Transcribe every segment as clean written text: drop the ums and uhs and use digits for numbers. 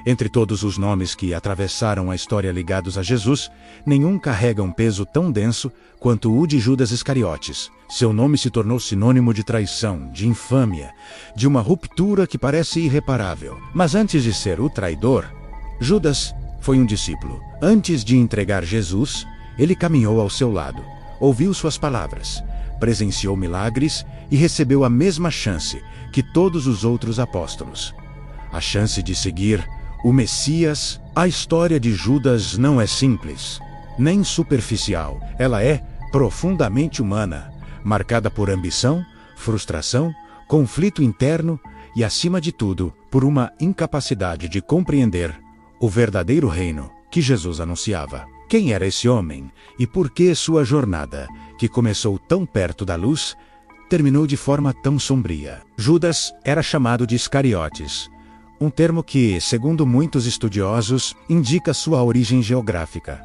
Entre todos os nomes que atravessaram a história ligados a Jesus, nenhum carrega um peso tão denso quanto o de Judas Iscariotes. Seu nome se tornou sinônimo de traição, de infâmia, de uma ruptura que parece irreparável. Mas antes de ser o traidor, Judas foi um discípulo. Antes de entregar Jesus, ele caminhou ao seu lado, ouviu suas palavras, presenciou milagres e recebeu a mesma chance que todos os outros apóstolos. A chance de seguir o Messias. A história de Judas não é simples, nem superficial. Ela é profundamente humana, marcada por ambição, frustração, conflito interno e, acima de tudo, por uma incapacidade de compreender o verdadeiro reino que Jesus anunciava. Quem era esse homem e por que sua jornada, que começou tão perto da luz, terminou de forma tão sombria? Judas era chamado de Iscariotes, um termo que, segundo muitos estudiosos, indica sua origem geográfica,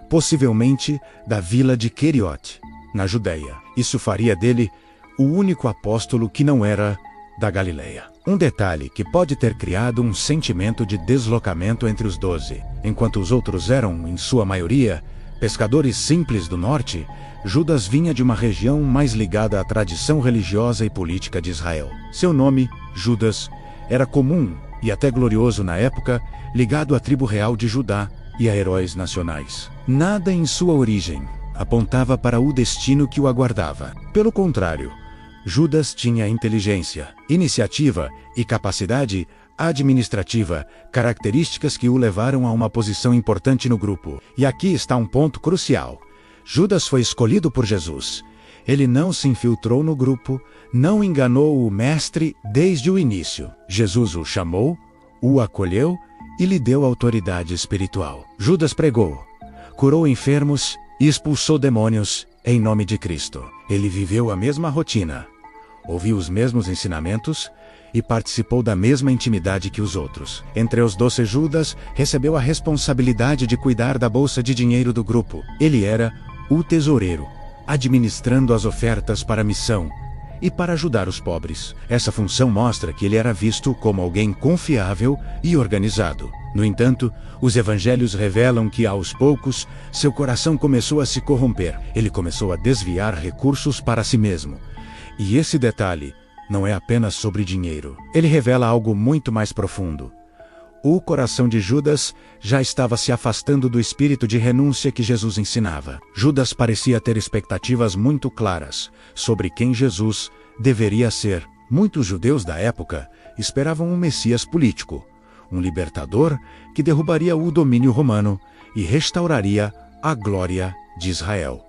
possivelmente da vila de Queriote, na Judeia. Isso faria dele o único apóstolo que não era da Galileia. Um detalhe que pode ter criado um sentimento de deslocamento entre os 12. Enquanto os outros eram, em sua maioria, pescadores simples do norte, Judas vinha de uma região mais ligada à tradição religiosa e política de Israel. Seu nome, Judas, era comum e até glorioso na época, ligado à tribo real de Judá e a heróis nacionais. Nada em sua origem apontava para o destino que o aguardava. Pelo contrário, Judas tinha inteligência, iniciativa e capacidade administrativa, características que o levaram a uma posição importante no grupo. E aqui está um ponto crucial. Judas foi escolhido por Jesus. Ele não se infiltrou no grupo, não enganou o mestre desde o início. Jesus o chamou, o acolheu e lhe deu autoridade espiritual. Judas pregou, curou enfermos e expulsou demônios em nome de Cristo. Ele viveu a mesma rotina, ouviu os mesmos ensinamentos e participou da mesma intimidade que os outros. Entre os 12, Judas recebeu a responsabilidade de cuidar da bolsa de dinheiro do grupo. Ele era o tesoureiro, administrando as ofertas para a missão e para ajudar os pobres. Essa função mostra que ele era visto como alguém confiável e organizado. No entanto, os evangelhos revelam que, aos poucos, seu coração começou a se corromper. Ele começou a desviar recursos para si mesmo. E esse detalhe não é apenas sobre dinheiro. Ele revela algo muito mais profundo. O coração de Judas já estava se afastando do espírito de renúncia que Jesus ensinava. Judas parecia ter expectativas muito claras sobre quem Jesus deveria ser. Muitos judeus da época esperavam um Messias político, um libertador que derrubaria o domínio romano e restauraria a glória de Israel.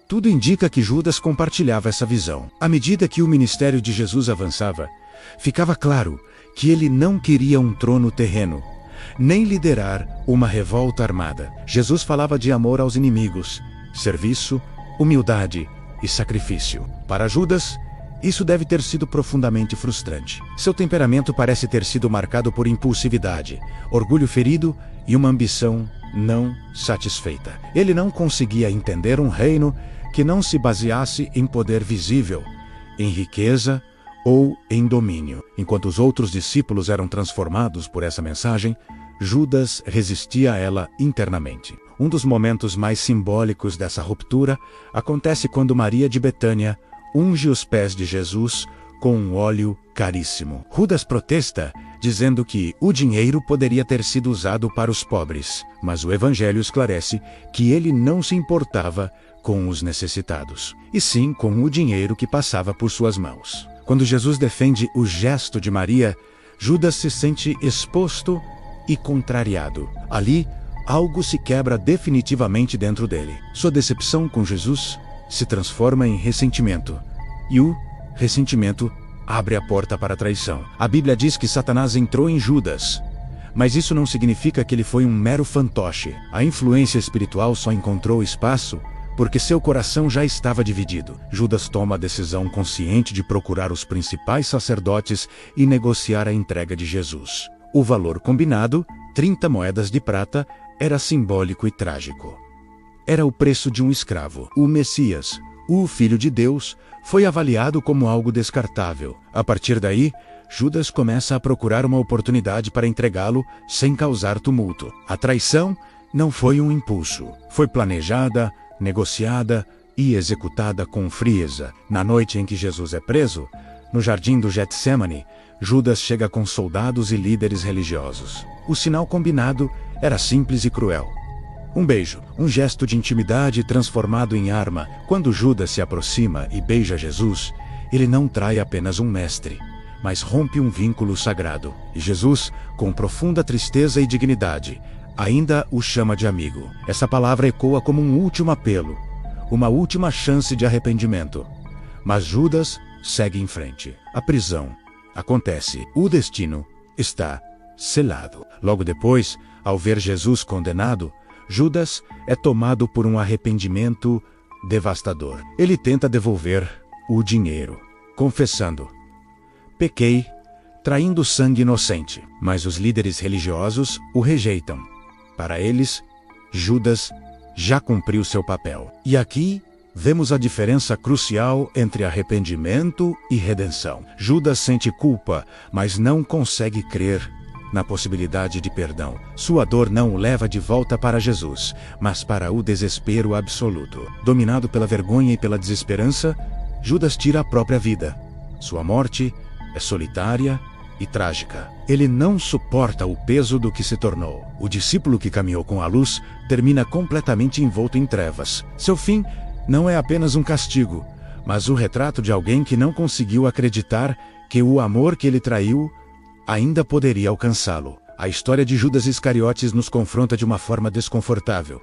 Tudo indica que Judas compartilhava essa visão. À medida que o ministério de Jesus avançava, ficava claro que ele não queria um trono terreno, nem liderar uma revolta armada. Jesus falava de amor aos inimigos, serviço, humildade e sacrifício. Para Judas, isso deve ter sido profundamente frustrante. Seu temperamento parece ter sido marcado por impulsividade, orgulho ferido e uma ambição não satisfeita. Ele não conseguia entender um reino que não se baseasse em poder visível, em riqueza ou em domínio. Enquanto os outros discípulos eram transformados por essa mensagem, Judas resistia a ela internamente. Um dos momentos mais simbólicos dessa ruptura acontece quando Maria de Betânia unge os pés de Jesus com um óleo caríssimo. Judas protesta, dizendo que o dinheiro poderia ter sido usado para os pobres, mas o Evangelho esclarece que ele não se importava com os necessitados, e sim com o dinheiro que passava por suas mãos. Quando Jesus defende o gesto de Maria, Judas se sente exposto e contrariado. Ali, algo se quebra definitivamente dentro dele. Sua decepção com Jesus se transforma em ressentimento, e o ressentimento abre a porta para a traição. A Bíblia diz que Satanás entrou em Judas, mas isso não significa que ele foi um mero fantoche. A influência espiritual só encontrou espaço porque seu coração já estava dividido. Judas toma a decisão consciente de procurar os principais sacerdotes e negociar a entrega de Jesus. O valor combinado, 30 moedas de prata, era simbólico e trágico. Era o preço de um escravo. O Messias, o Filho de Deus, foi avaliado como algo descartável. A partir daí, Judas começa a procurar uma oportunidade para entregá-lo sem causar tumulto. A traição não foi um impulso. Foi planejada, negociada e executada com frieza. Na noite em que Jesus é preso, no jardim do Getsemane, Judas chega com soldados e líderes religiosos. O sinal combinado era simples e cruel. Um beijo, um gesto de intimidade transformado em arma. Quando Judas se aproxima e beija Jesus, ele não trai apenas um mestre, mas rompe um vínculo sagrado. E Jesus, com profunda tristeza e dignidade, ainda o chama de amigo. Essa palavra ecoa como um último apelo, uma última chance de arrependimento. Mas Judas segue em frente. A prisão acontece. O destino está selado. Logo depois, ao ver Jesus condenado, Judas é tomado por um arrependimento devastador. Ele tenta devolver o dinheiro, confessando: pequei, traindo sangue inocente. Mas os líderes religiosos o rejeitam. Para eles, Judas já cumpriu seu papel. E aqui vemos a diferença crucial entre arrependimento e redenção. Judas sente culpa, mas não consegue crer na possibilidade de perdão. Sua dor não o leva de volta para Jesus, mas para o desespero absoluto. Dominado pela vergonha e pela desesperança, Judas tira a própria vida. Sua morte é solitária e trágica. Ele não suporta o peso do que se tornou. O discípulo que caminhou com a luz termina completamente envolto em trevas. Seu fim não é apenas um castigo, mas o retrato de alguém que não conseguiu acreditar que o amor que ele traiu ainda poderia alcançá-lo. A história de Judas Iscariotes nos confronta de uma forma desconfortável.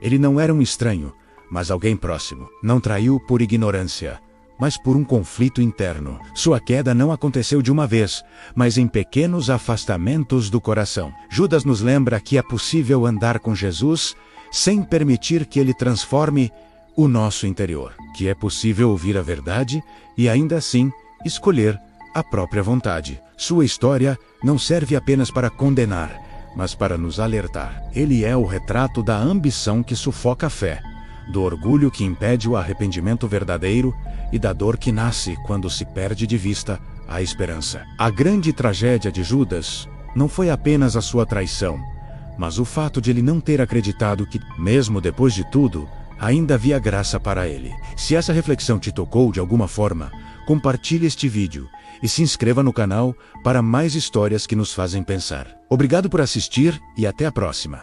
Ele não era um estranho, mas alguém próximo. Não traiu por ignorância, mas por um conflito interno. Sua queda não aconteceu de uma vez, mas em pequenos afastamentos do coração. Judas nos lembra que é possível andar com Jesus sem permitir que ele transforme o nosso interior. Que é possível ouvir a verdade e ainda assim escolher a própria vontade. Sua história não serve apenas para condenar, mas para nos alertar. Ele é o retrato da ambição que sufoca a fé, do orgulho que impede o arrependimento verdadeiro e da dor que nasce quando se perde de vista a esperança. A grande tragédia de Judas não foi apenas a sua traição, mas o fato de ele não ter acreditado que, mesmo depois de tudo, ainda havia graça para ele. Se essa reflexão te tocou de alguma forma, compartilhe este vídeo e se inscreva no canal para mais histórias que nos fazem pensar. Obrigado por assistir e até a próxima.